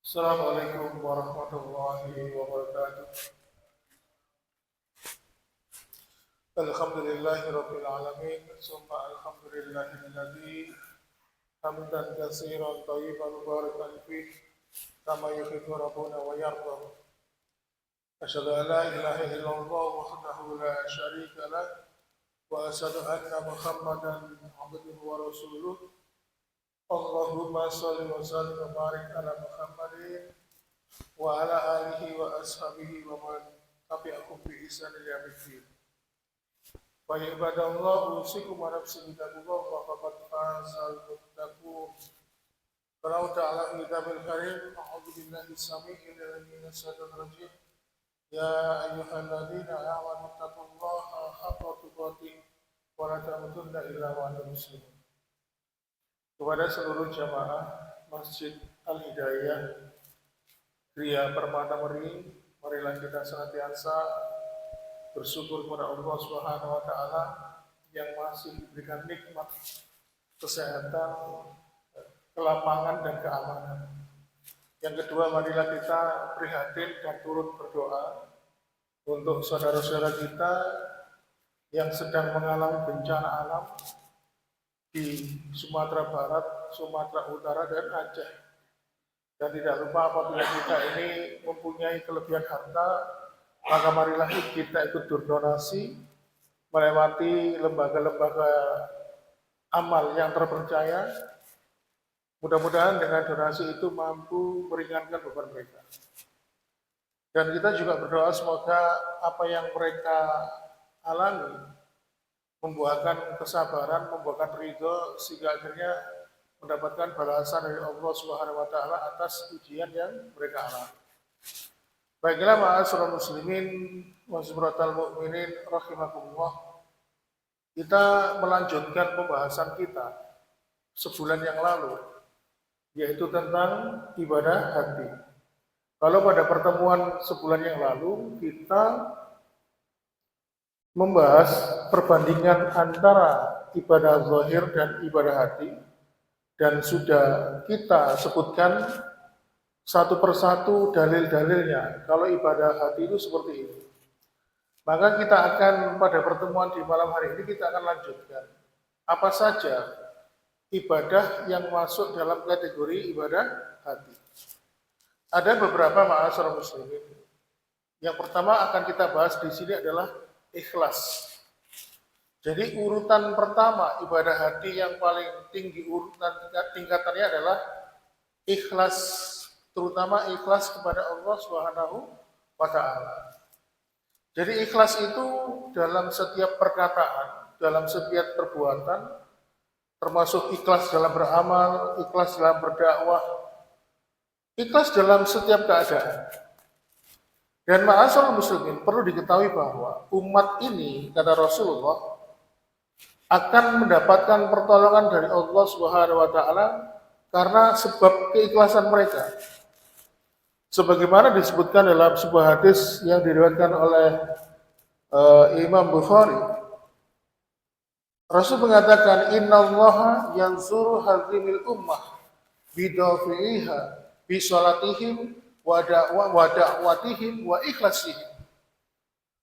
Assalamualaikum warahmatullahi wabarakatuh. Alhamdulillahi rabbil alamin. Summa alhamdulillahilladzi hamdan katsiran thayyiban mubarakan fih kama yuhibbu rabbuna wa yarda. Asyhadu an la ilaha illallah wahdahu la syarika lah wa asyhadu anna Muhammadan abduhu wa rasuluh. Allahumma shalli wa sallim wa barik ala Muhammadin wa ala alihi wa ashabihi wa man tabi'ahum bi ihsan ila yaumil. Wa ibadallah usikum wa nafsi bittaqwa wa faqad fazal muttaqun. Qala ta'ala fi kitabil karim a'udzu billahi samii'il 'aliim minas syaitonir rajiim. Ya ayyuhalladzina amanu taqullaha haqqa tuqatih wa la tamutunna illa wa antum muslimun. Kepada seluruh jamaah Masjid Al-Hidayah Gria Permata Meri, marilah kita senantiasa bersyukur kepada Allah Subhanahu wa taala yang masih diberikan nikmat kesehatan, kelapangan dan keamanan. Yang kedua, marilah kita prihatin dan turut berdoa untuk saudara-saudara kita yang sedang mengalami bencana alam di Sumatera Barat, Sumatera Utara dan Aceh. Dan tidak lupa apabila kita ini mempunyai kelebihan harta, maka marilah kita ikut berdonasi melewati lembaga-lembaga amal yang terpercaya. Mudah-mudahan dengan donasi itu mampu meringankan beban mereka. Dan kita juga berdoa semoga apa yang mereka alami membuahkan kesabaran, membuahkan ridho, sehingga akhirnya mendapatkan balasan dari Allah Subhanahu wa taala atas ujian yang mereka alami. Baiklah ma'asyiral muslimin wa subhanatal mu'minin rahimakumullah. Kita melanjutkan pembahasan kita sebulan yang lalu, yaitu tentang ibadah hati. Kalau pada pertemuan sebulan yang lalu kita membahas perbandingan antara ibadah zahir dan ibadah hati, dan sudah kita sebutkan satu persatu dalil-dalilnya kalau ibadah hati itu seperti ini. Maka kita akan pada pertemuan di malam hari ini kita akan lanjutkan apa saja ibadah yang masuk dalam kategori ibadah hati. Ada beberapa ma'asyiral muslimin. Yang pertama akan kita bahas di sini adalah ikhlas. Jadi urutan pertama ibadah hati yang paling tinggi urutan tingkatannya adalah ikhlas, terutama ikhlas kepada Allah Subhanahu wa taala. Jadi ikhlas itu dalam setiap perkataan, dalam setiap perbuatan, termasuk ikhlas dalam beramal, ikhlas dalam berdakwah, ikhlas dalam setiap keadaan. Dan ma'asyiral muslimin, perlu diketahui bahwa umat ini, kata Rasulullah, akan mendapatkan pertolongan dari Allah Subhanahu wa taala karena sebab keikhlasan mereka. Sebagaimana disebutkan dalam sebuah hadis yang diriwayatkan oleh Imam Bukhari, Rasul mengatakan, innallaha yanzuru hadhimil ummah bidafi'iha bi salatihim wa da'watihim wa ikhlasihim.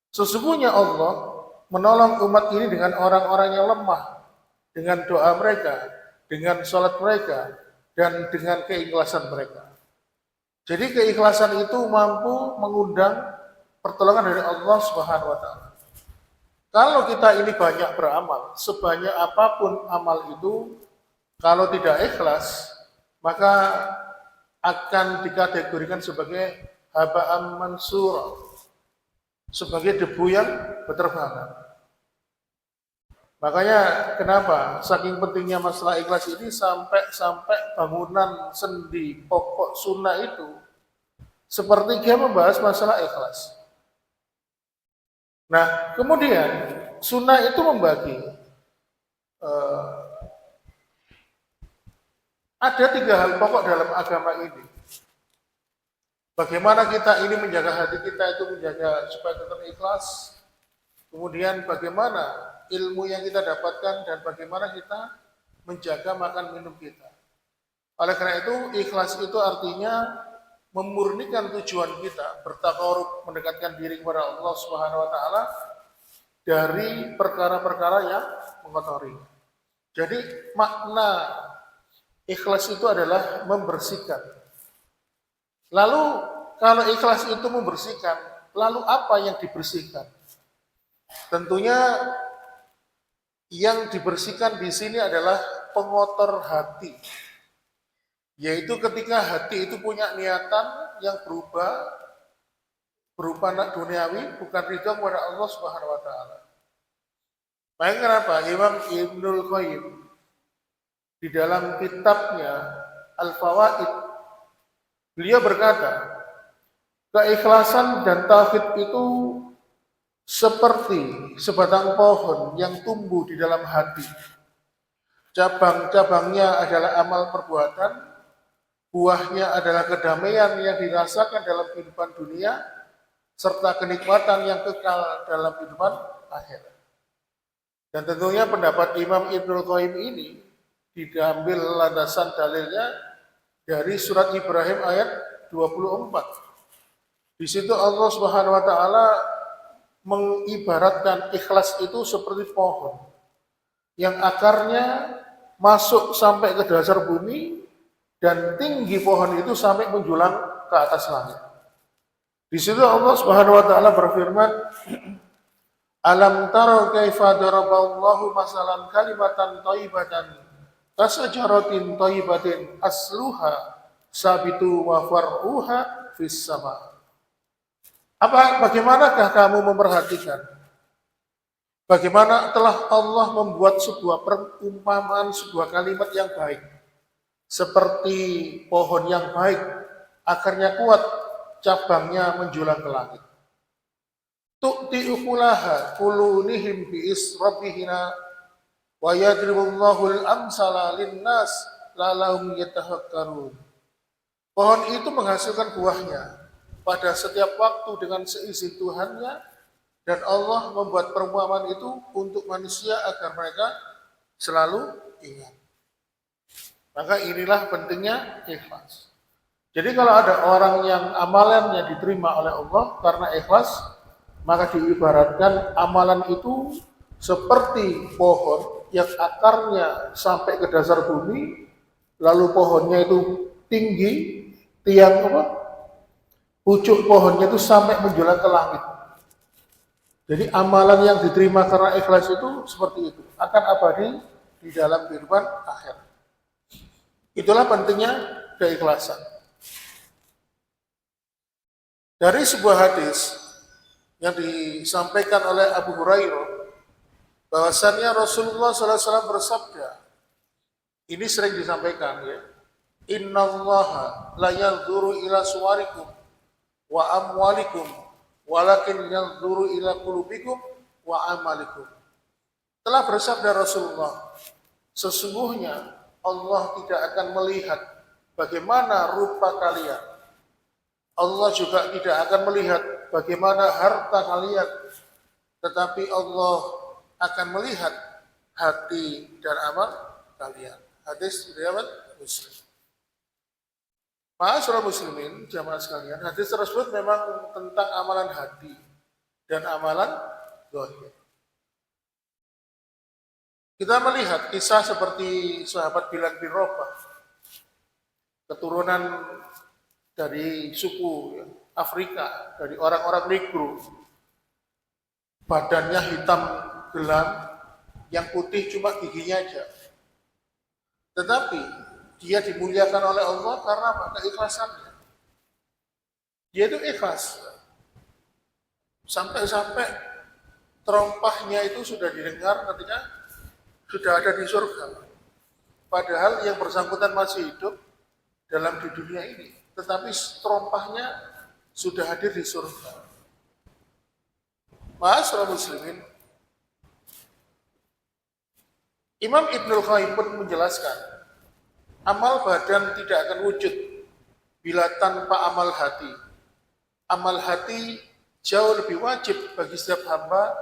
Sesungguhnya Allah menolong umat ini dengan orang-orang yang lemah, dengan doa mereka, dengan salat mereka, dan dengan keikhlasan mereka. Jadi keikhlasan itu mampu mengundang pertolongan dari Allah Subhanahu wa taala. Kalau kita ini banyak beramal, sebanyak apapun amal itu, kalau tidak ikhlas, maka akan dikategorikan sebagai haba'an mansura, sebagai debu yang berterbangan. Makanya kenapa saking pentingnya masalah ikhlas ini sampai bangunan sendi pokok sunnah itu sepertiga membahas masalah ikhlas. Nah, kemudian sunnah itu membagi ada 3 hal pokok dalam agama ini. Bagaimana kita ini menjaga hati kita itu menjaga supaya tetap ikhlas. Kemudian bagaimana ilmu yang kita dapatkan dan bagaimana kita menjaga makan minum kita. Oleh karena itu, ikhlas itu artinya memurnikan tujuan kita, bertakarub, mendekatkan diri kepada Allah Subhanahu wa taala dari perkara-perkara yang mengotori. Jadi makna ikhlas itu adalah membersihkan. Lalu kalau ikhlas itu membersihkan, lalu apa yang dibersihkan? Tentunya yang dibersihkan di sini adalah pengotor hati. Yaitu ketika hati itu punya niatan yang berubah berupa duniawi, bukan ridho kepada Allah Subhanahu wa taala. Makanya kenapa Imam Ibnul Qayyim di dalam kitabnya Al-Fawaid beliau berkata, keikhlasan dan tauhid itu seperti sebatang pohon yang tumbuh di dalam hati. Cabang-cabangnya adalah amal perbuatan, buahnya adalah kedamaian yang dirasakan dalam kehidupan dunia, serta kenikmatan yang kekal dalam kehidupan akhirat. Dan tentunya pendapat Imam Ibnul Qayyim ini diambil landasan dalilnya dari surat Ibrahim ayat 24. Di situ Allah Subhanahu wa taala mengibaratkan ikhlas itu seperti pohon yang akarnya masuk sampai ke dasar bumi dan tinggi pohon itu sampai menjulang ke atas langit. Di situ Allah Subhanahu wa taala berfirman, alam taro kaifa daraballahu masalan kalimatan thayyibatan kasajaratin thayyibatin asluha sabitu wa far'uha fis sama. Bagaimanakah kamu memperhatikan bagaimana telah Allah membuat sebuah perumpamaan, sebuah kalimat yang baik seperti pohon yang baik, akarnya kuat, cabangnya menjulang ke langit. Tu'ti ukulaha kulunihim bi'is rabbihina wa yadribullahu al-amsala linnas lalahum yatahakkarun. Pohon itu menghasilkan buahnya pada setiap waktu dengan seizin Tuhannya, dan Allah membuat perumpamaan itu untuk manusia agar mereka selalu ingat. Maka inilah pentingnya ikhlas. Jadi kalau ada orang yang amalannya diterima oleh Allah karena ikhlas, maka diibaratkan amalan itu seperti pohon yang akarnya sampai ke dasar bumi, lalu pohonnya itu tinggi, pucuk pohonnya itu sampai menjulang ke langit. Jadi amalan yang diterima karena ikhlas itu seperti itu, akan abadi di dalam kehidupan akhir. Itulah pentingnya keikhlasan. Dari sebuah hadis yang disampaikan oleh Abu Hurairah, bahwasannya Rasulullah SAW bersabda, ini sering disampaikan ya, innallaha la yanzuru ila suwarikum wa amwalikum walakin yanzuru ila qulubikum wa amalikum. Telah bersabda Rasulullah, sesungguhnya Allah tidak akan melihat bagaimana rupa kalian. Allah juga tidak akan melihat bagaimana harta kalian, tetapi Allah akan melihat hati dan amal kalian. Hadis riwayat Muslim. Ma'asyiral muslimin, jamaah sekalian, hadis tersebut memang tentang amalan hati dan amalan zahir. Kita melihat kisah seperti sahabat Bilal bin Rabah, keturunan dari suku Afrika, dari orang-orang Negro, badannya hitam gelap, yang putih cuma giginya aja. Tetapi dia dimuliakan oleh Allah karena apa? Keikhlasannya. Dia itu ikhlas. Sampai-sampai terompahnya itu sudah didengar ketika sudah ada di surga. Padahal yang bersangkutan masih hidup dalam di dunia ini, tetapi terompahnya sudah hadir di surga. Ma'asyiral muslimin, Imam Ibnul Qayyim pun menjelaskan, amal badan tidak akan wujud bila tanpa amal hati. Amal hati jauh lebih wajib bagi setiap hamba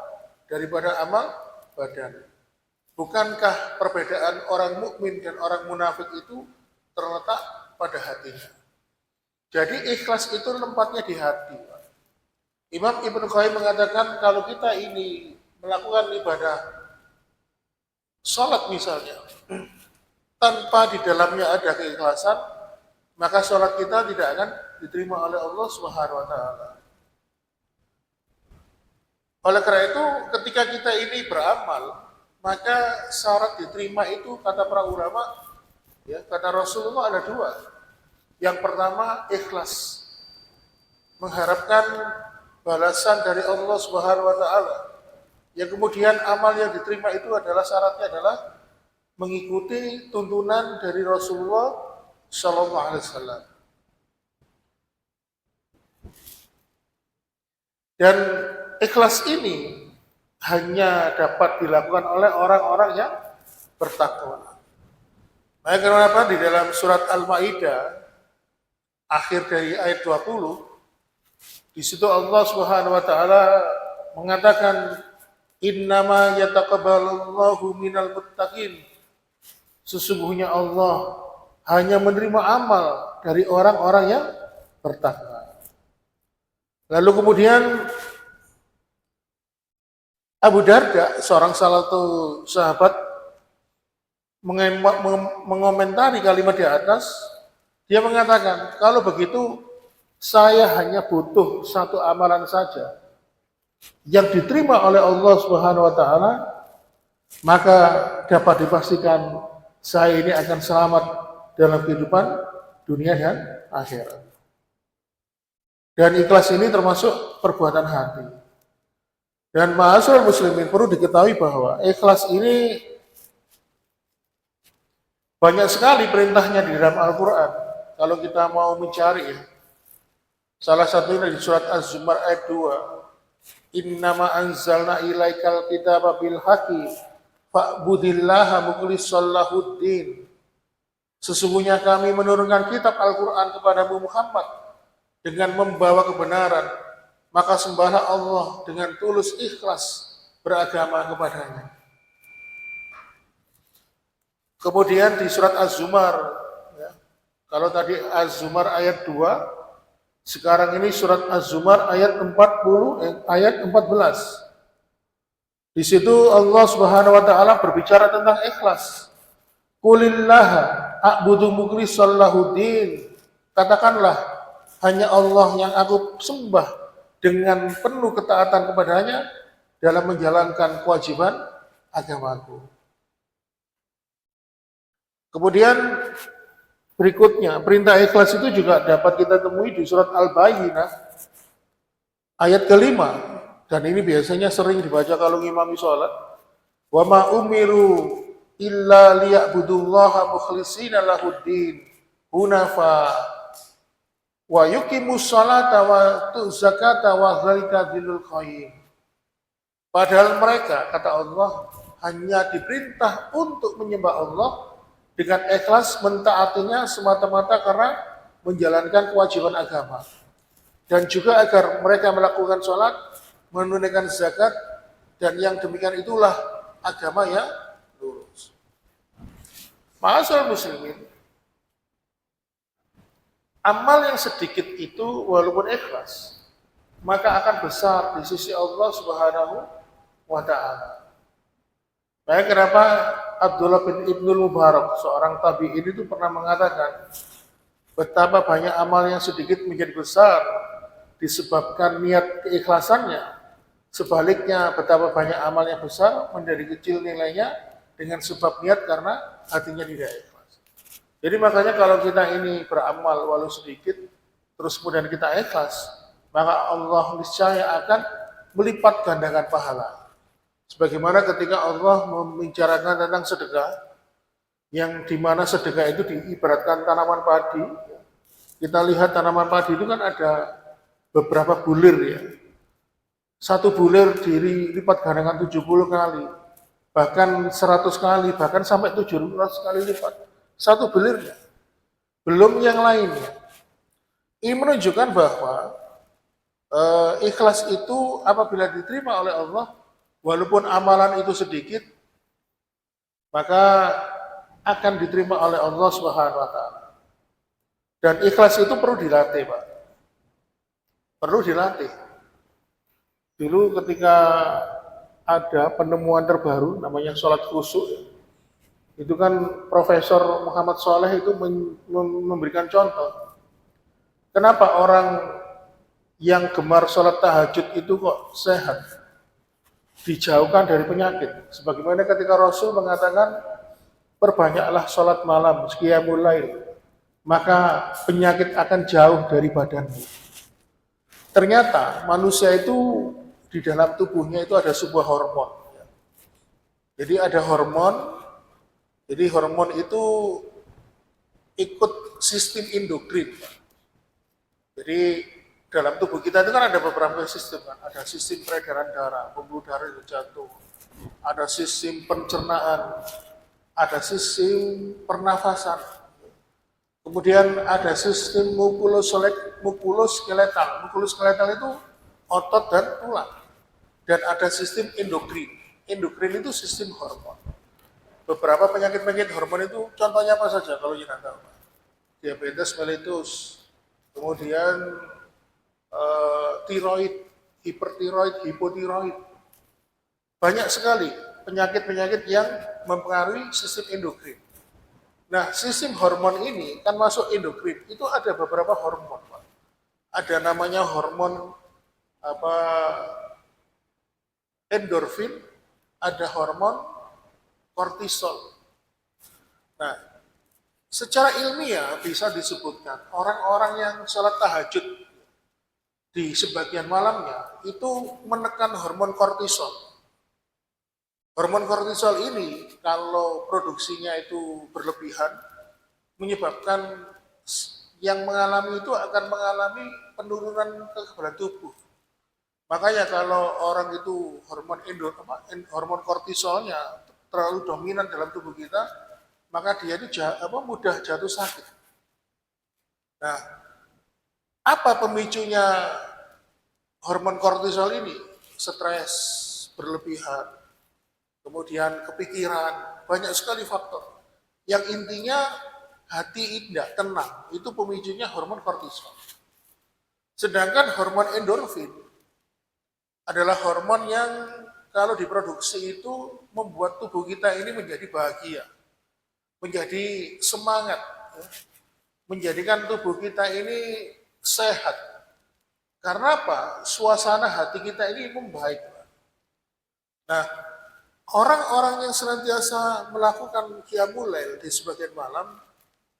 daripada amal badan. Bukankah perbedaan orang mukmin dan orang munafik itu terletak pada hatinya? Jadi ikhlas itu tempatnya di hati. Imam Ibnu Qayyim mengatakan kalau kita ini melakukan ibadah sholat misalnya, tanpa di dalamnya ada keikhlasan, maka sholat kita tidak akan diterima oleh Allah Subhanahu wa Ta'ala. Oleh karena itu, ketika kita ini beramal, maka syarat diterima itu kata para ulama, ya, kata Rasulullah ada dua. Yang pertama ikhlas, mengharapkan balasan dari Allah Subhanahu wa Ta'ala. Yang kemudian amal yang diterima itu adalah syaratnya adalah mengikuti tuntunan dari Rasulullah Shallallahu Alaihi Wasallam. Dan ikhlas ini hanya dapat dilakukan oleh orang-orang yang bertakwa. Maka kenapa di dalam surat Al-Maidah akhir dari ayat 20, di situ Allah Subhanahu wa taala mengatakan innama yataqabbalullahu minal muttaqin. Sesungguhnya Allah hanya menerima amal dari orang-orang yang bertakwa. Lalu kemudian Abu Darda, seorang salah satu sahabat, mengomentari kalimat di atas. Dia mengatakan, kalau begitu saya hanya butuh satu amalan saja yang diterima oleh Allah Subhanahu wa taala, maka dapat dipastikan saya ini akan selamat dalam kehidupan dunia dan akhirat. Dan ikhlas ini termasuk perbuatan hati. Dan ma'asyiral muslimin, perlu diketahui bahwa ikhlas ini banyak sekali perintahnya di dalam Al-Quran. Kalau kita mau mencari, ya, salah satunya di surat Az-Zumar ayat 2. Innama anzalna ilaikal kitaba bil haqqi fa'budillaha mukhlishan lahuddin. Sesungguhnya kami menurunkan kitab Al-Quran kepadamu Muhammad dengan membawa kebenaran, maka sembahlah Allah dengan tulus ikhlas beragama kepadanya. Kemudian di surat Az-Zumar, ya, kalau tadi Az-Zumar ayat 2, sekarang ini surat Az-Zumar ayat 14. Di situ Allah Subhanahu wa taala berbicara tentang ikhlas. Qulillaha a'budu mukhlishan lahuddin. Katakanlah, hanya Allah yang aku sembah dengan penuh ketaatan kepadanya dalam menjalankan kewajiban agamaku. Kemudian berikutnya, perintah ikhlas itu juga dapat kita temui di surat Al-Bayyinah ayat ke-5. Dan ini biasanya sering dibaca kalau ngimami sholat. Wa ma umiru illa liya'budullaha mukhlishina lahuddin hunafa wa yuqimus sholata wa tu'z zakata wa dzalika dinul qayyim. Padahal mereka, kata Allah, hanya diperintah untuk menyembah Allah dengan ikhlas, mentaatinya semata-mata karena menjalankan kewajiban agama. Dan juga agar mereka melakukan sholat, menunaikan zakat, dan yang demikian itulah agama yang lurus. Ma'asyiral muslimin, amal yang sedikit itu walaupun ikhlas, maka akan besar di sisi Allah Subhanahu wa ta'ala. Baik, kenapa Abdullah bin Ibnul Mubarak, seorang tabi'in itu pernah mengatakan betapa banyak amal yang sedikit menjadi besar disebabkan niat keikhlasannya. Sebaliknya, betapa banyak amal yang besar menjadi kecil nilainya dengan sebab niat karena hatinya tidak ikhlas. Jadi makanya kalau kita ini beramal walau sedikit, terus kemudian kita ikhlas, maka Allah niscaya akan melipat gandakan pahala. Sebagaimana ketika Allah membicarakan tentang sedekah, yang dimana sedekah itu diibaratkan tanaman padi. Kita lihat tanaman padi itu kan ada beberapa bulir, ya. Satu bulir dilipat gandakan 70 kali, bahkan 100 kali, bahkan sampai 700 kali lipat. Satu bulirnya. Belum yang lainnya. Ini menunjukkan bahwa ikhlas itu apabila diterima oleh Allah, walaupun amalan itu sedikit, maka akan diterima oleh Allah Subhanahu wa taala. Dan ikhlas itu perlu dilatih, Pak. Perlu dilatih. Dulu ketika ada penemuan terbaru namanya sholat khusyuk, itu kan Profesor Muhammad Soleh itu memberikan contoh. Kenapa orang yang gemar sholat tahajud itu kok sehat? Dijauhkan dari penyakit. Sebagaimana ketika Rasul mengatakan, perbanyaklah sholat malam, qiyamul lail, maka penyakit akan jauh dari badanmu. Ternyata manusia itu di dalam tubuhnya itu ada sebuah hormon. Jadi ada hormon, jadi hormon itu ikut sistem endokrin. Jadi dalam tubuh kita itu kan ada beberapa sistem, kan? Ada sistem peredaran darah, pembuluh darah itu jantung, ada sistem pencernaan, ada sistem pernafasan, kemudian ada sistem muskuloskeletal. Muskuloskeletal itu otot dan tulang. Dan ada sistem endokrin. Endokrin itu sistem hormon. Beberapa penyakit-penyakit hormon itu contohnya apa saja kalau kita tahu? Diabetes mellitus, kemudian tiroid, hipertiroid, hipotiroid. Banyak sekali penyakit-penyakit yang mempengaruhi sistem endokrin. Nah, sistem hormon ini kan masuk endokrin. Itu ada beberapa hormon, Pak. Ada namanya hormon endorfin, ada hormon kortisol. Nah, secara ilmiah bisa disebutkan orang-orang yang sholat tahajud di sebagian malamnya itu menekan hormon kortisol. Hormon kortisol ini kalau produksinya itu berlebihan menyebabkan yang mengalami itu akan mengalami penurunan kekebalan tubuh. Makanya kalau orang itu hormon kortisolnya terlalu dominan dalam tubuh kita, maka dia itu mudah jatuh sakit. Nah, apa pemicunya hormon kortisol ini? Stres berlebihan, kemudian kepikiran, banyak sekali faktor. Yang intinya hati tidak tenang, itu pemicunya hormon kortisol. Sedangkan hormon endorfin adalah hormon yang kalau diproduksi itu membuat tubuh kita ini menjadi bahagia, menjadi semangat, menjadikan tubuh kita ini sehat. Karena apa? Suasana hati kita ini membaik. Nah, orang-orang yang senantiasa melakukan qiyamul lail di sebagian malam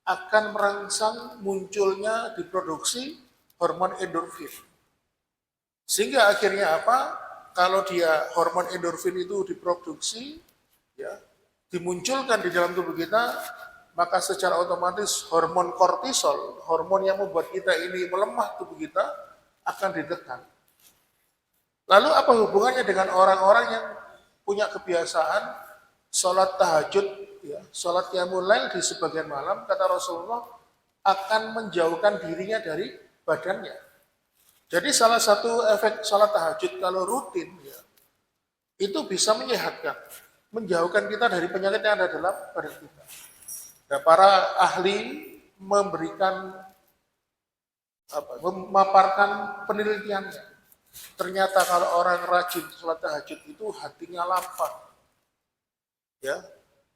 akan merangsang munculnya diproduksi hormon endorfin. Sehingga akhirnya apa? Kalau dia hormon endorfin itu diproduksi, ya, dimunculkan di dalam tubuh kita, maka secara otomatis hormon kortisol, hormon yang membuat kita ini melemah tubuh kita, akan ditekan. Lalu apa hubungannya dengan orang-orang yang punya kebiasaan sholat tahajud, ya, sholat qiyamul lail di sebagian malam, kata Rasulullah, akan menjauhkan dirinya dari badannya. Jadi salah satu efek sholat tahajud kalau rutin, ya, itu bisa menyehatkan, menjauhkan kita dari penyakit yang ada dalam badan kita. Nah, para ahli memaparkan penelitiannya. Ternyata kalau orang rajin sholat tahajud itu hatinya lapang, ya,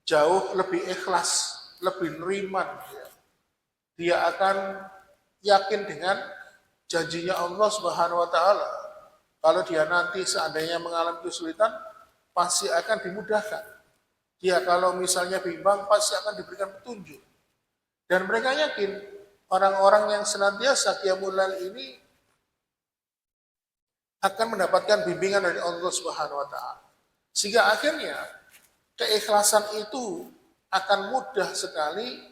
jauh lebih ikhlas, lebih neriman, ya. Dia akan yakin dengan janjinya Allah Subhanahu wa taala. Kalau dia nanti seandainya mengalami kesulitan, pasti akan dimudahkan. Dia kalau misalnya bimbang, pasti akan diberikan petunjuk. Dan mereka yakin orang-orang yang senantiasa qiyamul lail ini akan mendapatkan bimbingan dari Allah Subhanahu wa taala. Sehingga akhirnya keikhlasan itu akan mudah sekali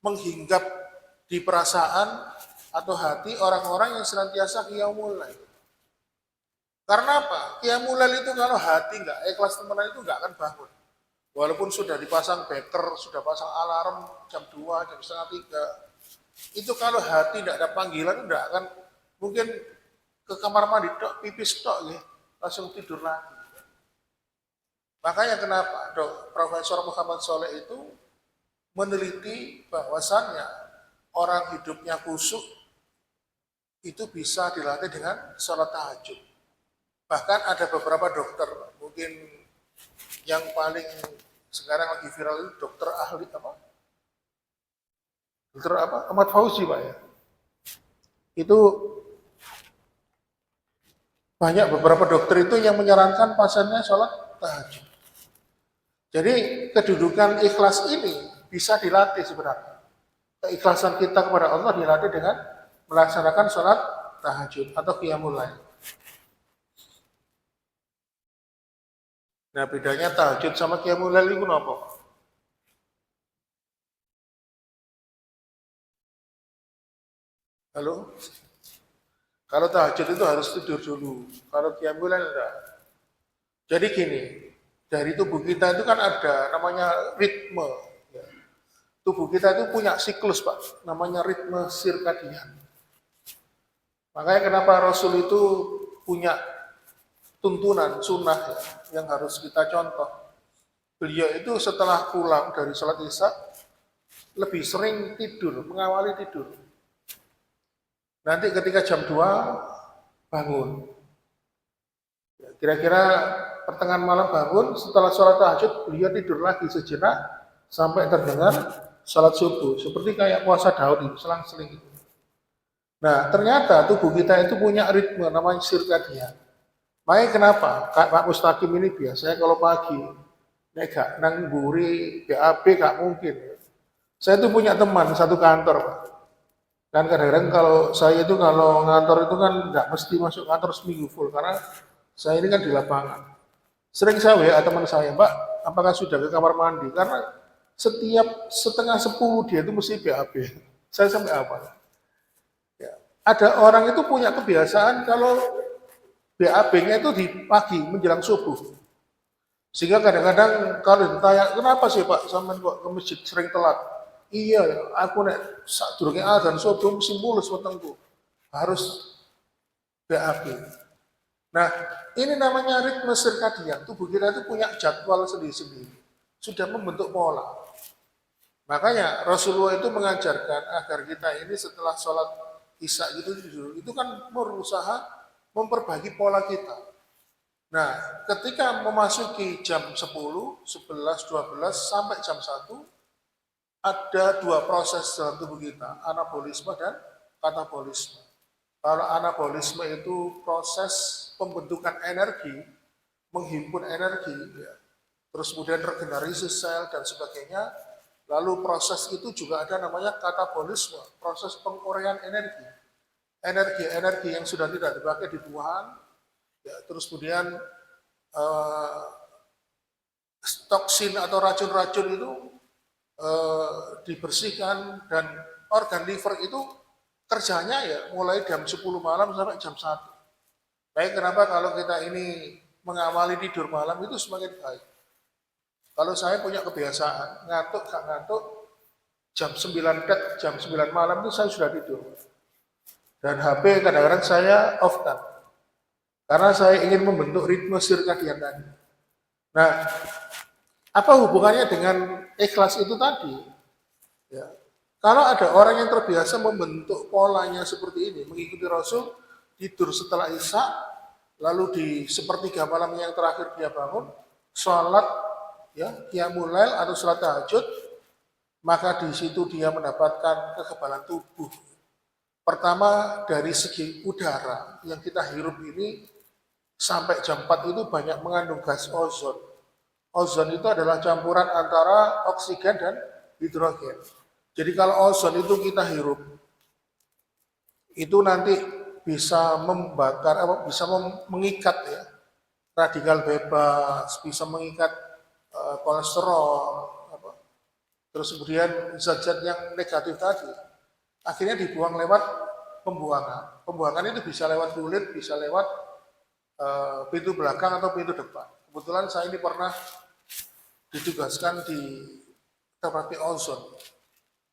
menghinggap di perasaan atau hati orang-orang yang senantiasa qiyamul lail. Karena apa? Qiyamul lail itu kalau hati nggak ikhlas temenan itu nggak akan bangun. Walaupun sudah dipasang beker, sudah pasang alarm jam 2, jam setengah 3. Itu kalau hati tidak ada panggilan, tidak akan mungkin ke kamar mandi tok, pipis tok, ya, langsung tidur lagi. Makanya kenapa Profesor Muhammad Soleh itu meneliti bahwasannya orang hidupnya khusyuk itu bisa dilatih dengan sholat tahajud. Bahkan ada beberapa dokter, mungkin yang paling sekarang lagi viral itu dokter ahli apa? Dokter apa? Ahmad Fauzi Pak ya. Itu banyak beberapa dokter itu yang menyarankan pasiennya sholat tahajud. Jadi kedudukan ikhlas ini bisa dilatih sebenarnya. Keikhlasan kita kepada Allah dilatih dengan melaksanakan sholat tahajud atau qiyamul lail. Nah bedanya tahajud sama qiyamul lail itu apa? Halo? Kalau tahajud itu harus tidur dulu. Kalau qiyamul lail enggak. Jadi gini, dari tubuh kita itu kan ada namanya ritme. Ya. Tubuh kita itu punya siklus Pak, namanya ritme sirkadian. Makanya kenapa Rasul itu punya tuntunan sunnah ya, yang harus kita contoh. Beliau itu setelah pulang dari sholat isya lebih sering tidur, mengawali tidur. Nanti ketika jam 2 bangun. Kira-kira pertengahan malam bangun, setelah sholat tahajud beliau tidur lagi sejenak sampai terdengar sholat subuh. Seperti kayak puasa Daud itu, selang-seling itu. Nah ternyata tubuh kita itu punya ritme namanya sirkadian. Makanya kenapa Pak Mustaqim ini biasanya kalau pagi gak nangguri BAB gak mungkin. Saya itu punya teman satu kantor Pak. Kan kadang-kadang kalau saya itu kalau ngantor itu kan nggak mesti masuk kantor seminggu full karena saya ini kan di lapangan. Sering saya WA teman saya, Mbak, apakah sudah ke kamar mandi? Karena setiap setengah 10 dia itu mesti BAB. Saya sampai apa? Ya. Ada orang itu punya kebiasaan kalau BAB-nya itu di pagi menjelang subuh. Sehingga kadang-kadang kalau ditanya, kenapa sih Pak, sampean kok ke masjid sering telat? Iya, aku nek sak durunge azan subuh mesti mulus wetengku. Harus BAB. Nah, ini namanya ritme sirkadian. Tubuh kita itu punya jadwal sendiri-sendiri. Sudah membentuk pola. Makanya Rasulullah itu mengajarkan agar kita ini setelah sholat isya itu kan berusaha memperbaiki pola kita. Nah, ketika memasuki jam 10, 11, 12 sampai jam 1 ada dua proses dalam tubuh kita, anabolisme dan katabolisme. Kalau anabolisme itu proses pembentukan energi, menghimpun energi, ya. Terus kemudian regenerasi sel dan sebagainya. Lalu proses itu juga ada namanya katabolisme, proses penguraian energi. Energi-energi yang sudah tidak dipakai dibuang, ya, terus kemudian toksin atau racun-racun itu dibersihkan dan organ liver itu kerjanya ya mulai jam 10 malam sampai jam 1. Baik, kenapa kalau kita ini mengawali tidur malam itu semakin baik. Kalau saya punya kebiasaan ngantuk gak ngantuk jam 9 jam 9 malam itu saya sudah tidur. Dan HP kadang-kadang saya off kan. Karena saya ingin membentuk ritme sirkadian tadi. Nah, apa hubungannya dengan ikhlas itu tadi? Ya. Kalau ada orang yang terbiasa membentuk polanya seperti ini, mengikuti Rasul, tidur setelah isya, lalu di sepertiga malam yang terakhir dia bangun, sholat, ya, qiyamul lail atau sholat tahajud, maka di situ dia mendapatkan kekebalan tubuh. Pertama dari segi udara yang kita hirup ini sampai jam 4 itu banyak mengandung gas ozon. Ozon itu adalah campuran antara oksigen dan hidrogen. Jadi kalau ozon itu kita hirup, itu nanti bisa membakar, bisa mengikat ya, radikal bebas, bisa mengikat kolesterol, terus kemudian zat-zat yang negatif tadi, akhirnya dibuang lewat pembuangan. Pembuangan itu bisa lewat kulit, bisa lewat pintu belakang atau pintu depan. Kebetulan saya ini pernah ditugaskan di terapti ozon.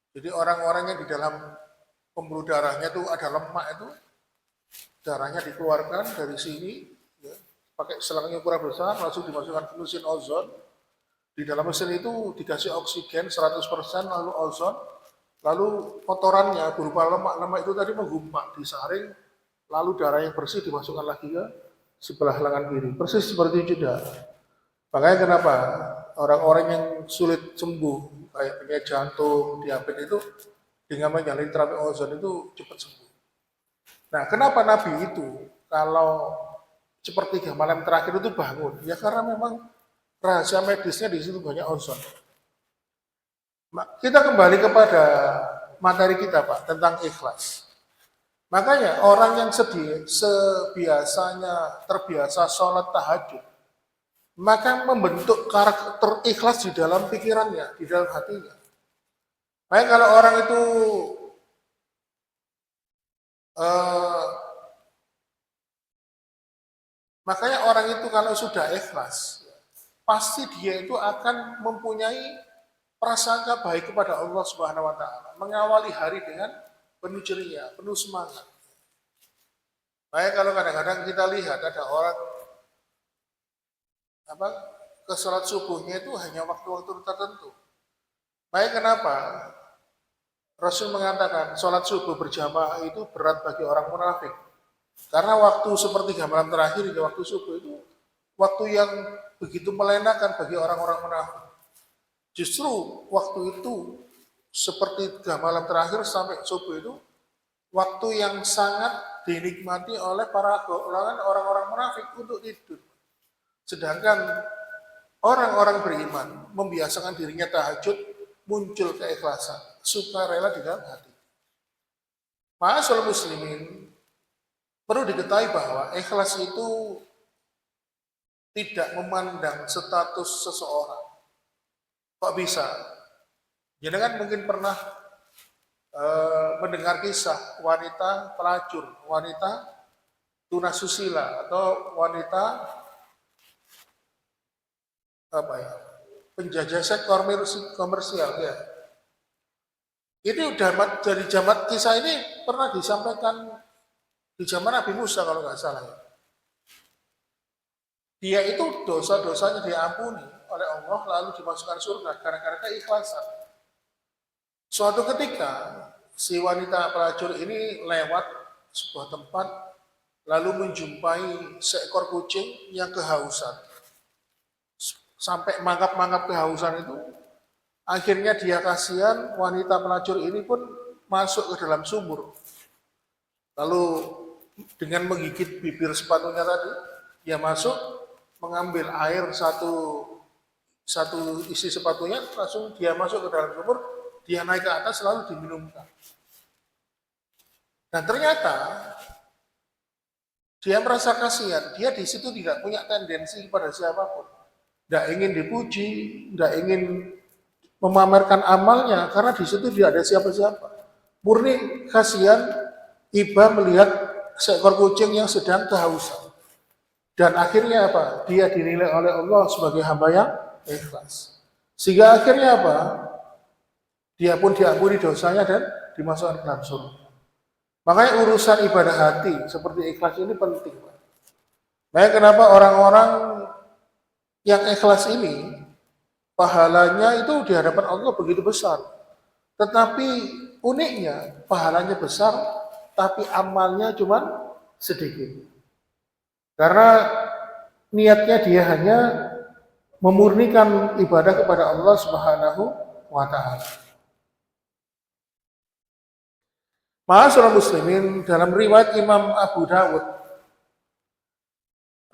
Jadi orang-orang yang di dalam pembuluh darahnya itu ada lemak itu, darahnya dikeluarkan dari sini, ya, pakai selang yang ukuran besar, langsung dimasukkan ke mesin ozon. Di dalam mesin itu dikasih oksigen 100%, lalu ozon, lalu kotorannya berupa lemak-lemak itu tadi menggumpal, disaring, lalu darah yang bersih dimasukkan lagi ke sebelah lengan kiri. Persis seperti itu juga. Makanya kenapa orang-orang yang sulit sembuh, kayak penyakit jantung, diabetes itu, dengan menjalani terapi ozon itu cepat sembuh. Nah, kenapa Nabi itu kalau sepertiga malam terakhir itu bangun? Ya karena memang rahasia medisnya di situ banyak ozon. Kita kembali kepada materi kita Pak, tentang ikhlas. Makanya orang yang terbiasa sholat tahajud, maka membentuk karakter ikhlas di dalam pikirannya, di dalam hatinya. Makanya kalau orang itu makanya orang itu kalau sudah ikhlas, pasti dia itu akan mempunyai prasangka baik kepada Allah Subhanahu wa taala, mengawali hari dengan penuh ceria, penuh semangat. Makanya kalau kadang-kadang kita lihat ada orang ke sholat subuhnya itu hanya waktu-waktu tertentu. Makanya kenapa Rasul mengatakan sholat subuh berjamaah itu berat bagi orang munafik. Karena waktu sepertiga malam terakhir hingga waktu subuh itu waktu yang begitu melenakan bagi orang-orang munafik. Justru waktu itu seperti 3 malam terakhir sampai subuh itu waktu yang sangat dinikmati oleh para golongan orang-orang munafik untuk tidur. Sedangkan orang-orang beriman membiasakan dirinya tahajud, muncul keikhlasan, sukarela di dalam hati. Ma'asyiral muslimin, perlu diketahui bahwa ikhlas itu tidak memandang status seseorang. Kok bisa? Jangan mungkin pernah mendengar kisah wanita pelacur, wanita tunasusila atau wanita penjajah seks komersial ya. Ini udah dari zaman kisah ini pernah disampaikan di zaman Nabi Musa kalau nggak salah ya. Dia itu dosa-dosanya diampuni oleh Allah lalu dimasukkan surga gara-gara keikhlasan. Suatu ketika si wanita pelacur ini lewat sebuah tempat lalu menjumpai seekor kucing yang kehausan. Sampai mangkap-mangkap kehausan itu, akhirnya dia kasihan, wanita pelacur ini pun masuk ke dalam sumur. Lalu dengan menggigit bibir sepatunya tadi, dia masuk, mengambil air satu isi sepatunya, langsung dia masuk ke dalam sumur, dia naik ke atas lalu diminumkan. Dan ternyata dia merasa kasihan, dia di situ tidak punya tendensi kepada siapapun. Tidak ingin dipuji, tidak ingin memamerkan amalnya, karena di situ tidak ada siapa-siapa. Murni kasihan, iba melihat seekor kucing yang sedang kehausan. Dan akhirnya apa? Dia dinilai oleh Allah sebagai hamba yang ikhlas. Sehingga akhirnya apa? Dia pun diampuni dosanya dan dimasukkan ke dalam surga. Makanya urusan ibadah hati seperti ikhlas ini penting. Makanya kenapa orang-orang yang ikhlas ini pahalanya itu di hadapan Allah begitu besar. Tetapi uniknya pahalanya besar tapi amalnya cuma sedikit. Karena niatnya dia hanya memurnikan ibadah kepada Allah Subhanahu wa taala. Ma'asyiral muslimin, dalam riwayat Imam Abu Dawud,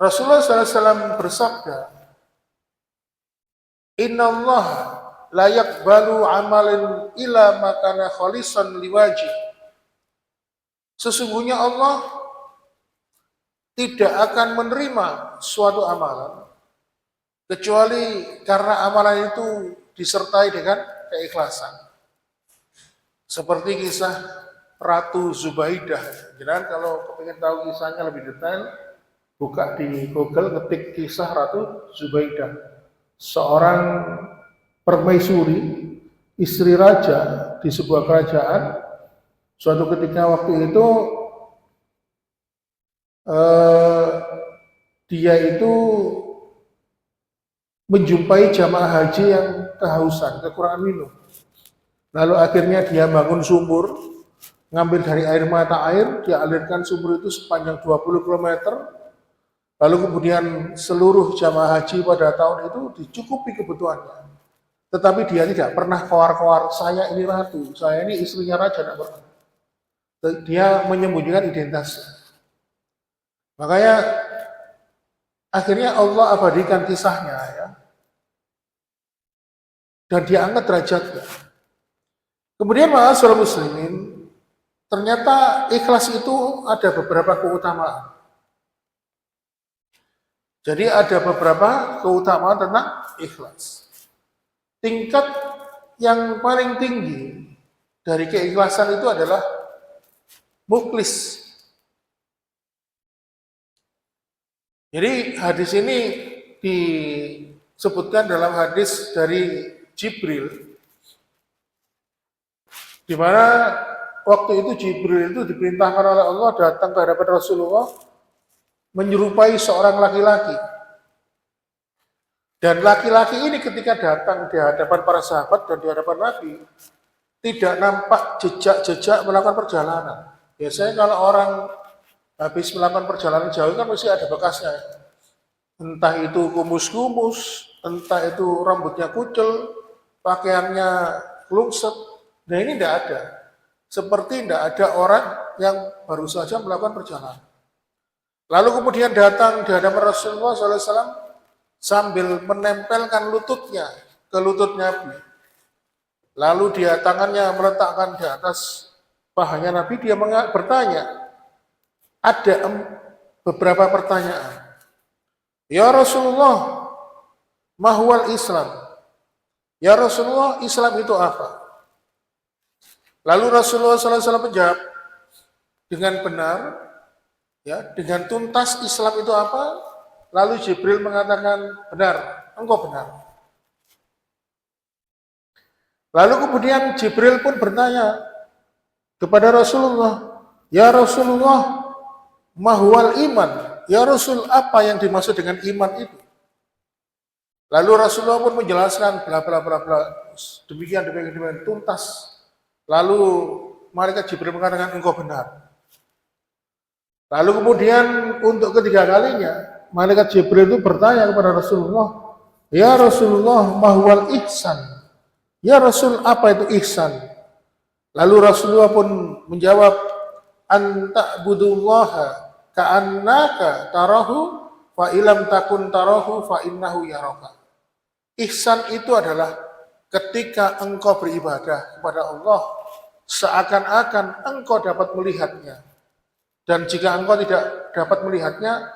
Rasulullah SAW bersabda, Inna Allah la yaqbalu amalan ila makana khalisan liwajih. Sesungguhnya Allah tidak akan menerima suatu amalan kecuali karena amalan itu disertai dengan keikhlasan. Seperti kisah Ratu Zubaidah. Jangan kalau ingin tahu kisahnya lebih detail, buka di Google, ketik kisah Ratu Zubaidah. Seorang permaisuri, istri raja di sebuah kerajaan. Suatu ketika waktu itu dia itu menjumpai jamaah haji yang kehausan, kekurangan minum. Lalu akhirnya dia bangun sumur, ngambil dari air mata air, dia alirkan sumur itu sepanjang 20 km. Lalu kemudian seluruh jamaah haji pada tahun itu dicukupi kebutuhannya. Tetapi dia tidak pernah koar-koar, saya ini ratu, saya ini istrinya raja, tidak pernah. Dia menyembunyikan identitasnya. Makanya akhirnya Allah abadikan kisahnya ya. Dan dia angkat derajatnya. Kemudian ma'asyiral muslimin, ternyata ikhlas itu ada beberapa keutamaan. Jadi ada beberapa keutamaan tentang ikhlas. Tingkat yang paling tinggi dari keikhlasan itu adalah mukhlis. Jadi hadis ini disebutkan dalam hadis dari Jibril, di mana waktu itu Jibril itu diperintahkan oleh Allah datang ke hadapan Rasulullah menyerupai seorang laki-laki. Dan laki-laki ini ketika datang di hadapan para sahabat dan di hadapan Nabi, tidak nampak jejak-jejak melakukan perjalanan. Biasanya kalau orang habis melakukan perjalanan jauh kan mesti ada bekasnya. Entah itu kumus-kumus, entah itu rambutnya kucel, pakaiannya lungset. Nah ini tidak ada. Seperti tidak ada orang yang baru saja melakukan perjalanan. Lalu kemudian datang di hadapan Rasulullah SAW sambil menempelkan lututnya ke lutut Nabi. Lalu dia tangannya meletakkan di atas pahanya Nabi, dia bertanya, ada beberapa pertanyaan. Ya Rasulullah, mahwal Islam? Ya Rasulullah, Islam itu apa? Lalu Rasulullah SAW menjawab dengan benar, ya, dengan tuntas Islam itu apa? Lalu Jibril mengatakan, benar, engkau benar. Lalu kemudian Jibril pun bertanya kepada Rasulullah, ya Rasulullah, mahwal iman? Ya Rasul, apa yang dimaksud dengan iman itu? Lalu Rasulullah pun menjelaskan, bla bla bla bla, demikian tuntas. Lalu malaikat Jibril mengatakan, engkau benar. Lalu kemudian untuk ketiga kalinya, malaikat Jibril itu bertanya kepada Rasulullah, ya Rasulullah, mahwal ihsan? Ya Rasul, apa itu ihsan? Lalu Rasulullah pun menjawab, anta budullaha ka'annaka tarahu fa ilam takun tarahu fa innahu yaraka. Ihsan itu adalah ketika engkau beribadah kepada Allah seakan-akan engkau dapat melihatnya. Dan jika engkau tidak dapat melihatnya,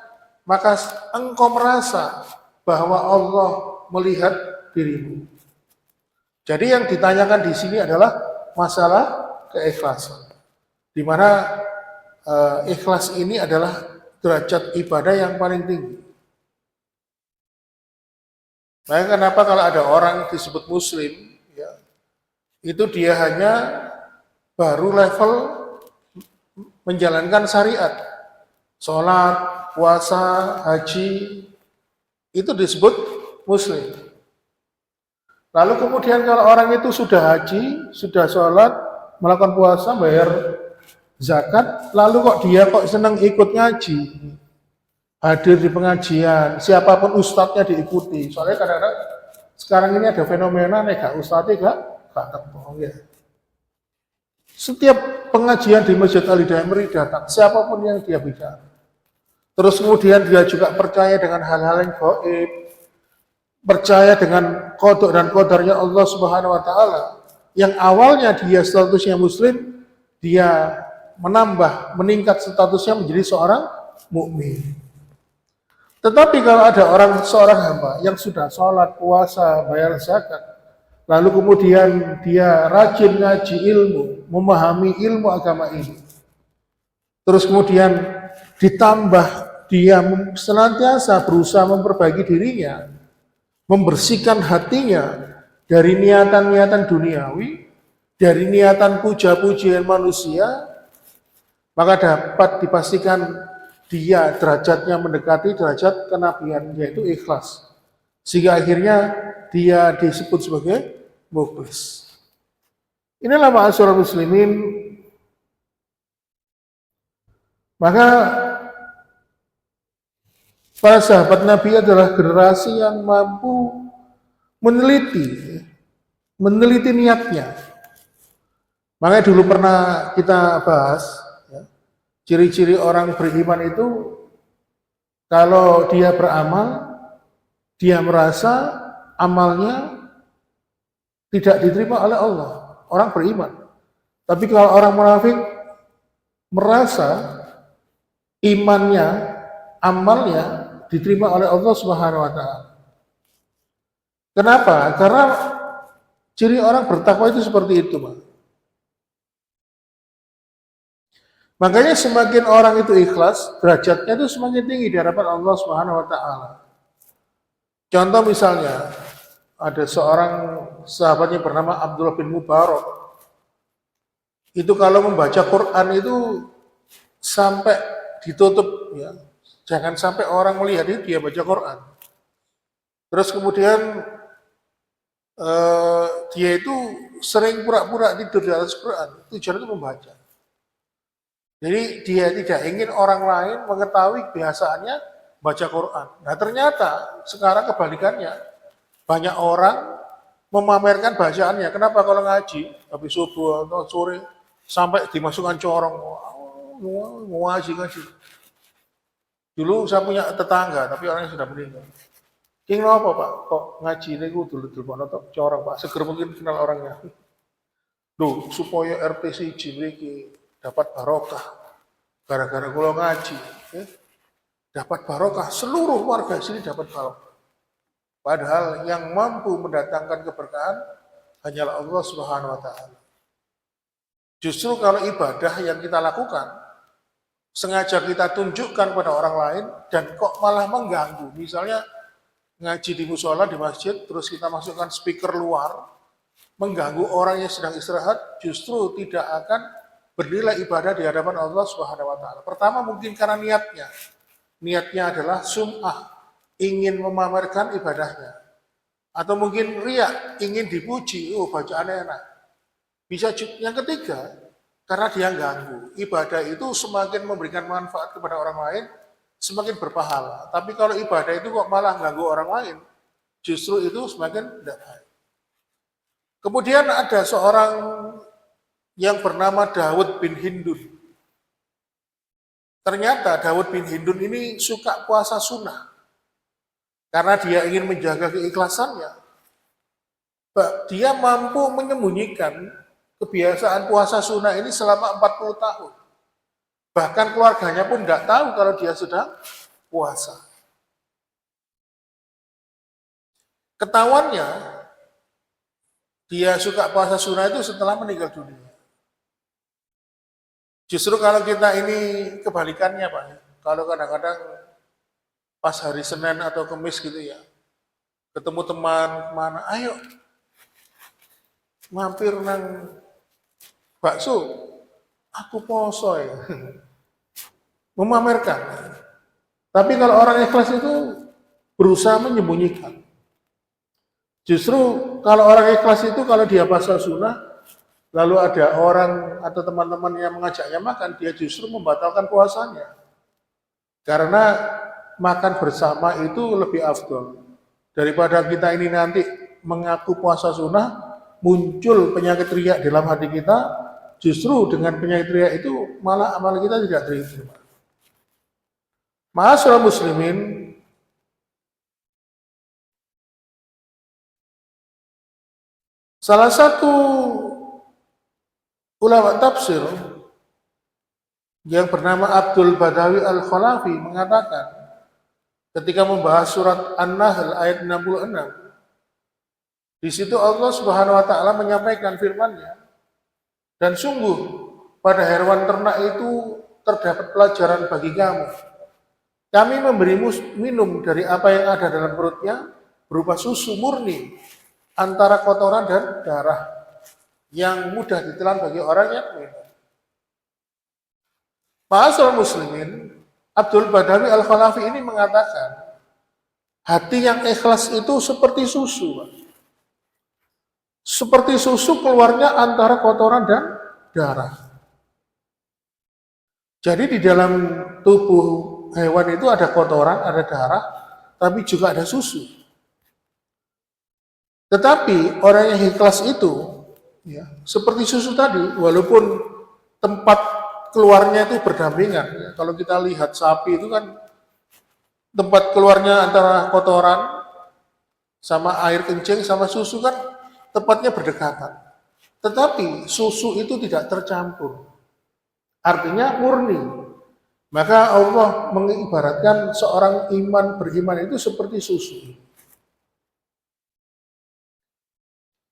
maka engkau merasa bahwa Allah melihat dirimu. Jadi yang ditanyakan di sini adalah masalah keikhlasan. Di mana ikhlas ini adalah derajat ibadah yang paling tinggi. Nah, kenapa kalau ada orang disebut muslim, ya, itu dia hanya baru level menjalankan syariat, sholat, puasa, haji, itu disebut muslim. Lalu kemudian kalau orang itu sudah haji, sudah sholat, melakukan puasa, bayar zakat, lalu kok dia senang ikut ngaji, hadir di pengajian, siapapun ustadznya diikuti. Soalnya kadang-kadang sekarang ini ada fenomena nega ustadznya gak tepung ya. Setiap pengajian di Masjid Al-Hidayah datang, siapapun yang dia bicara. Terus kemudian dia juga percaya dengan hal-hal yang gaib, percaya dengan qada dan qadarnya Allah Subhanahu wa taala. Yang awalnya dia statusnya muslim, dia meningkat statusnya menjadi seorang mukmin. Tetapi kalau ada seorang hamba yang sudah sholat, puasa, bayar zakat, lalu kemudian dia rajin ngaji ilmu, memahami ilmu agama ini, terus kemudian ditambah dia senantiasa berusaha memperbaiki dirinya, membersihkan hatinya dari niatan-niatan duniawi, dari niatan puja-pujian manusia, maka dapat dipastikan dia derajatnya mendekati derajat kenabian, yaitu ikhlas. Sehingga akhirnya dia disebut sebagai mukhlis. Inilah ma'asyiral muslimin, maka para sahabat Nabi adalah generasi yang mampu meneliti niatnya. Makanya dulu pernah kita bahas, ya, ciri-ciri orang beriman itu kalau dia beramal, dia merasa amalnya tidak diterima oleh Allah, orang beriman. Tapi kalau orang munafik merasa imannya, amalnya diterima oleh Allah Subhanahu wa taala. Kenapa? Karena ciri orang bertakwa itu seperti itu, Pak. Makanya semakin orang itu ikhlas, derajatnya itu semakin tinggi di hadapan Allah Subhanahu wa taala. Contoh misalnya, ada seorang sahabatnya bernama Abdullah bin Mubarak. Itu kalau membaca Quran itu sampai ditutup, ya. Jangan sampai orang melihat itu dia baca Quran. Terus kemudian dia itu sering pura-pura tidur di atas Quran. Tujuan itu membaca. Jadi dia tidak ingin orang lain mengetahui kebiasaannya baca Quran. Nah ternyata sekarang kebalikannya. Banyak orang memamerkan bacaannya. Kenapa kalau ngaji, habis subuh atau sore, sampai dimasukkan corong. Mau ngaji. Dulu saya punya tetangga, tapi orangnya sudah meninggal. King apa Pak? Kok ngaji ini gue dulu nonton corong Pak. Seger mungkin kenal orangnya. Duh, supaya RT1 ini dapat barokah. Gara-gara gue ngaji, dapat barokah. Seluruh warga sini dapat barokah. Padahal yang mampu mendatangkan keberkahan hanyalah Allah Subhanahu wa taala. Justru kalau ibadah yang kita lakukan sengaja kita tunjukkan pada orang lain dan kok malah mengganggu. Misalnya ngaji di musola di masjid terus kita masukkan speaker luar mengganggu orang yang sedang istirahat, justru tidak akan bernilai ibadah di hadapan Allah Subhanahu wa taala. Pertama mungkin karena niatnya. Niatnya adalah sum'ah, ingin memamerkan ibadahnya. Atau mungkin riya, ingin dipuji, bacaannya enak. Bisa yang ketiga, karena dia ganggu. Ibadah itu semakin memberikan manfaat kepada orang lain, semakin berpahala. Tapi kalau ibadah itu kok malah ganggu orang lain, justru itu semakin tidak baik. Kemudian ada seorang yang bernama Daud bin Hindun. Ternyata Daud bin Hindun ini suka puasa sunnah. Karena dia ingin menjaga keikhlasannya. Dia mampu menyembunyikan kebiasaan puasa sunnah ini selama 40 tahun. Bahkan keluarganya pun tidak tahu kalau dia sedang puasa. Ketahuannya, dia suka puasa sunnah itu setelah meninggal dunia. Justru kalau kita ini kebalikannya Pak, kalau kadang-kadang pas hari Senin atau Kamis gitu ya, ketemu teman kemana, ayo mampir nang bakso, aku poso ya. Memamerkan. Tapi kalau orang ikhlas itu berusaha menyembunyikan. Justru kalau orang ikhlas itu kalau dia puasa sunnah, lalu ada orang atau teman-teman yang mengajaknya makan, dia justru membatalkan puasanya. Karena makan bersama itu lebih afdol. Daripada kita ini nanti mengaku puasa sunnah, muncul penyakit riya dalam hati kita, justru dengan penyakit riya itu malah amal kita tidak diterima. Ma'asyiral muslimin, salah satu ulama tafsir yang bernama Abdul Badawi Al-Khalafi mengatakan ketika membahas surat An-Nahl ayat 66, di situ Allah Subhanahu wa taala menyampaikan firman-Nya, dan sungguh pada hewan ternak itu terdapat pelajaran bagi kamu. Kami memberi minum dari apa yang ada dalam perutnya berupa susu murni antara kotoran dan darah yang mudah ditelan bagi orang yang minum. Ma'asyiral muslimin, Abdul Badawi Al-Khalafi ini mengatakan, hati yang ikhlas itu seperti susu. seperti susu keluarnya antara kotoran dan darah. Jadi di dalam tubuh hewan itu ada kotoran, ada darah, tapi juga ada susu. Tetapi orang yang ikhlas itu, ya, seperti susu tadi, walaupun tempat keluarnya itu berdampingan. Ya. Kalau kita lihat sapi itu kan tempat keluarnya antara kotoran sama air kencing sama susu kan tempatnya berdekatan. Tetapi susu itu tidak tercampur. Artinya murni. Maka Allah mengibaratkan seorang beriman itu seperti susu.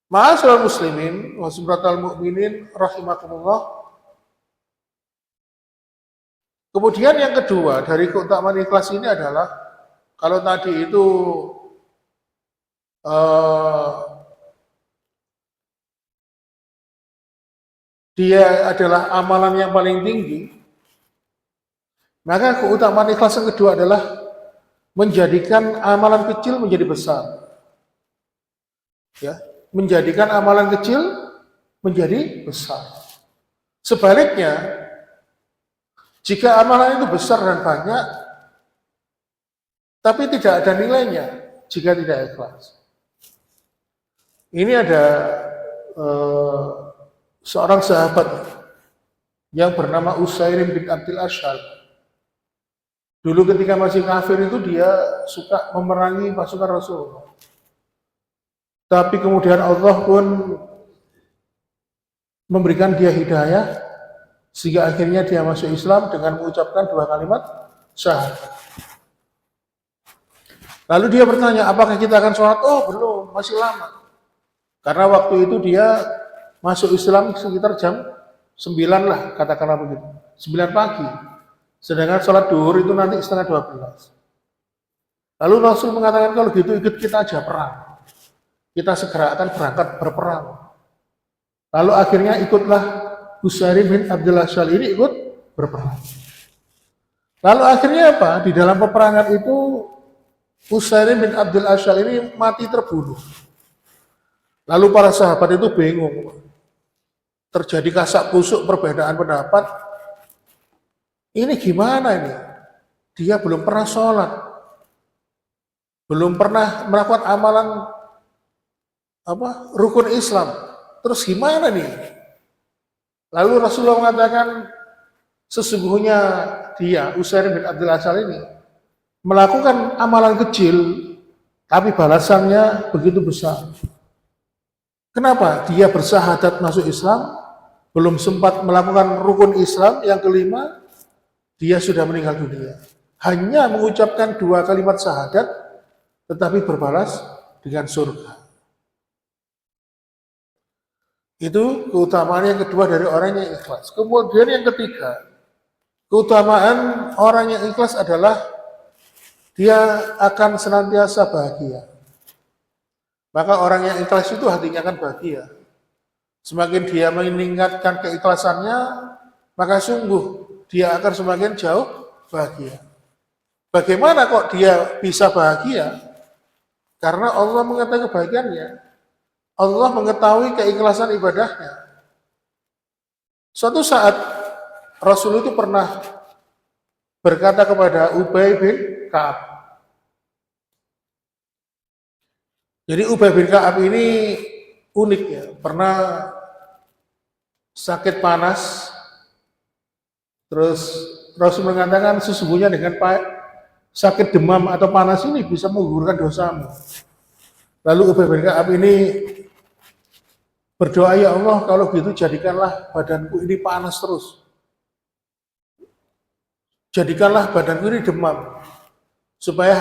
Ma'asyiral muslimin wa subhanatal mu'minin rahimakumullah. Kemudian yang kedua dari keutamaan ikhlas ini adalah kalau tadi itu dia adalah amalan yang paling tinggi, maka keutamaan ikhlas yang kedua adalah menjadikan amalan kecil menjadi besar. Ya, menjadikan amalan kecil menjadi besar. Sebaliknya, jika amalan itu besar dan banyak, tapi tidak ada nilainya jika tidak ikhlas. Ini ada seorang sahabat yang bernama Usairim bin Abdul Ashhal. Dulu ketika masih kafir itu dia suka memerangi pasukan Rasulullah. Tapi kemudian Allah pun memberikan dia hidayah sehingga akhirnya dia masuk Islam dengan mengucapkan 2 kalimat syahadat. Lalu dia bertanya, apakah kita akan sholat? Oh belum, masih lama. Karena waktu itu dia masuk Islam sekitar jam 9 lah, katakanlah begitu. 9 pagi. Sedangkan sholat duhur itu nanti setengah 12. Lalu Rasul mengatakan, kalau gitu ikut kita aja perang. Kita segera akan berangkat berperang. Lalu akhirnya ikutlah Usairim bin Abdul Ashhal ini ikut berperang. Lalu akhirnya apa? Di dalam peperangan itu Usairim bin Abdul Ashhal ini mati terbunuh. Lalu para sahabat itu bingung. Terjadi kasak kusuk perbedaan pendapat. Ini gimana ini? Dia belum pernah sholat. Belum pernah melakukan amalan rukun Islam. Terus gimana nih? Lalu Rasulullah mengatakan sesungguhnya dia, Usairim bin Abdul Ashhal ini melakukan amalan kecil tapi balasannya begitu besar. Kenapa? Dia bersyahadat masuk Islam, belum sempat melakukan rukun Islam yang kelima, dia sudah meninggal dunia. Hanya mengucapkan 2 kalimat syahadat, tetapi berbalas dengan surga. Itu keutamaan yang kedua dari orang yang ikhlas. Kemudian yang ketiga, keutamaan orang yang ikhlas adalah dia akan senantiasa bahagia. Maka orang yang ikhlas itu hatinya akan bahagia. Semakin dia meningkatkan keikhlasannya, maka sungguh dia akan semakin jauh bahagia. Bagaimana kok dia bisa bahagia? Karena Allah mengetahui kebahagiaannya. Allah mengetahui keikhlasan ibadahnya. Suatu saat Rasul itu pernah berkata kepada Ubay bin Ka'ab. Jadi Ubay bin Ka'ab ini unik ya, pernah sakit panas, terus Rasul mengatakan sesungguhnya dengan sakit demam atau panas ini bisa menggugurkan dosamu. Lalu Ubay bin Ka'ab ini berdoa, ya Allah kalau gitu jadikanlah badanku ini panas terus. Jadikanlah badanku ini demam. Supaya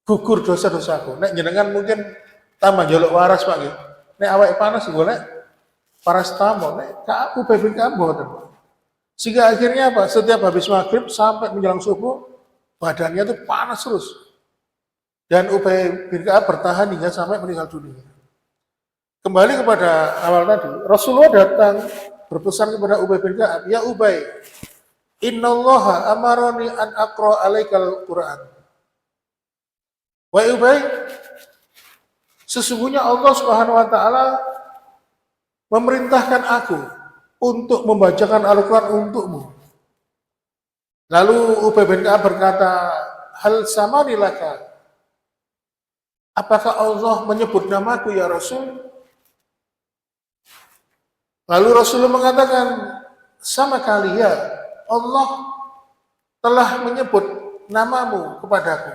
gugur dosa-dosaku. Nek jenengan mungkin tambah jolok waras Pak nggih. Nek awake panas golek paracetamol, nek Ka'ab Ubay bin Ka'ab mboten. Sehingga akhirnya apa? Setiap habis maghrib sampai menjelang subuh badannya itu panas terus. Dan Ubay bin Ka'ab bertahan hingga sampai meninggal dunia. Kembali kepada awal tadi, Rasulullah datang berpesan kepada Ubay bin Ka'ab, ya Ubay, innallaha amaroni an aqra alaikal Qur'an. Wahai Ubay, Sesungguhnya Allah Subhanahu wa taala memerintahkan aku untuk membacakan Al-Qur'an untukmu. Lalu Ubay bin Ka'ab berkata, hal samani laka? Apakah Allah menyebut namaku ya Rasul? Lalu Rasulullah mengatakan, sama kali ya, Allah telah menyebut namamu kepadaku.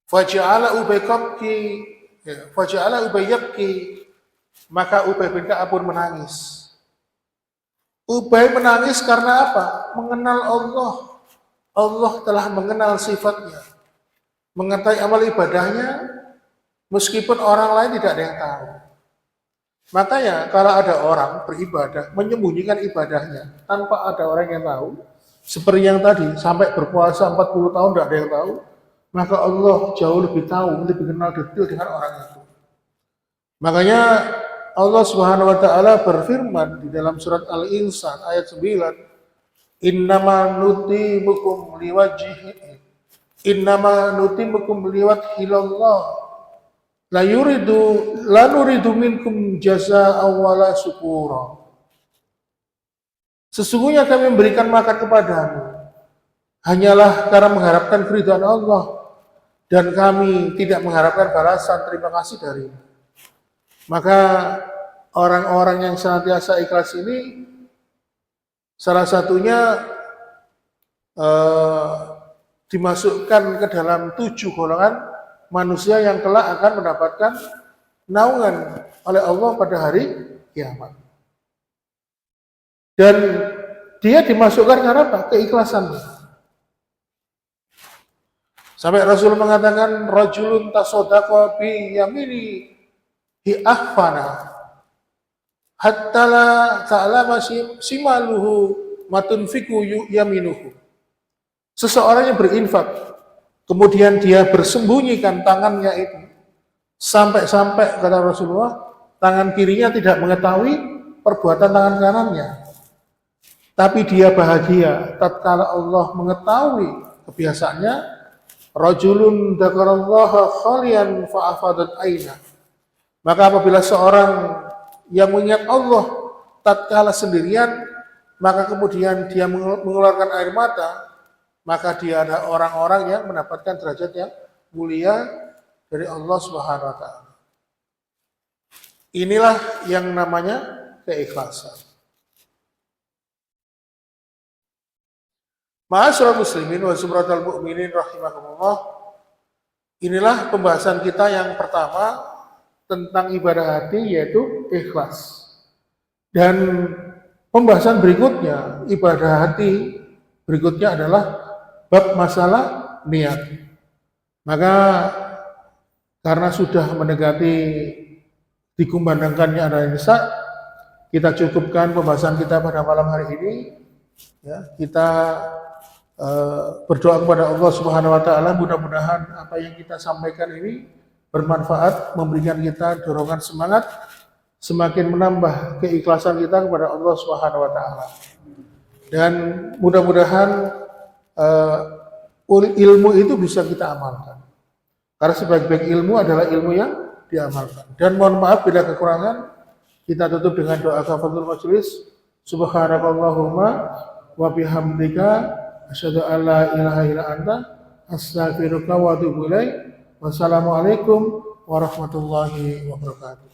Faja'ala Ubay yabki, maka Ubay bin Ka'ab pun menangis. Ubay menangis karena apa? Mengenal Allah. Allah telah mengenal sifatnya, mengetahui amal ibadahnya, meskipun orang lain tidak ada yang tahu. Makanya kalau ada orang beribadah, menyembunyikan ibadahnya tanpa ada orang yang tahu, seperti yang tadi, sampai berpuasa 40 tahun tidak ada yang tahu, maka Allah jauh lebih tahu, lebih kenal detail dengan orang itu. Makanya Allah Subhanahu wa taala berfirman di dalam surat Al-Insan ayat 9, Innama nutimukum liwajhilallah la nuridu minkum jazaa'an wala syukura. Sesungguhnya kami memberikan makan kepadamu hanyalah karena mengharapkan keridhaan Allah, dan kami tidak mengharapkan balasan terima kasih darimu. Maka orang-orang yang senantiasa ikhlas ini salah satunya dimasukkan ke dalam 7 golongan manusia yang kelak akan mendapatkan naungan oleh Allah pada hari kiamat. Dan dia dimasukkan karena apa? Keikhlasan. Sampai Rasul mengatakan, rajulun tasaddaqa bi yamini hi ahfana hatta la ta'lama simaluhu matunfiku yaminuhu. Seseorang yang berinfak, kemudian dia bersembunyikan tangannya itu, sampai-sampai kata Rasulullah, tangan kirinya tidak mengetahui perbuatan tangan kanannya. Tapi dia bahagia tatkala Allah mengetahui kebiasaannya. Rajulun dzakarallaha khalian fa'afadat aina. Maka apabila seorang yang mengingat Allah tatkala sendirian, maka kemudian dia mengeluarkan air mata, maka dia ada orang-orang yang mendapatkan derajat yang mulia dari Allah Subhanahu wa taala. Inilah yang namanya keikhlasan. Ma'asyiral muslimin wa zumratal mu'minin rahimakumullah. Inilah pembahasan kita yang pertama tentang ibadah hati, yaitu ikhlas. Dan pembahasan berikutnya, ibadah hati berikutnya adalah bab masalah niat. Maka karena sudah mendekati dikumandangkannya ada Isya, kita cukupkan pembahasan kita pada malam hari ini. Ya, kita berdoa kepada Allah Subhanahu wa taala, mudah-mudahan apa yang kita sampaikan ini bermanfaat, memberikan kita dorongan semangat, semakin menambah keikhlasan kita kepada Allah Subhanahu wa taala. Dan mudah-mudahan ilmu itu bisa kita amalkan. Karena sebaik-baik ilmu adalah ilmu yang diamalkan. Dan mohon maaf bila kekurangan, kita tutup dengan doa kafaratul majelis. Subhanakallahumma wa bihamdika asyhadu an la ilaha illa anta astaghfiruka wa atubu ilaik. Wassalamualaikum warahmatullahi wabarakatuh.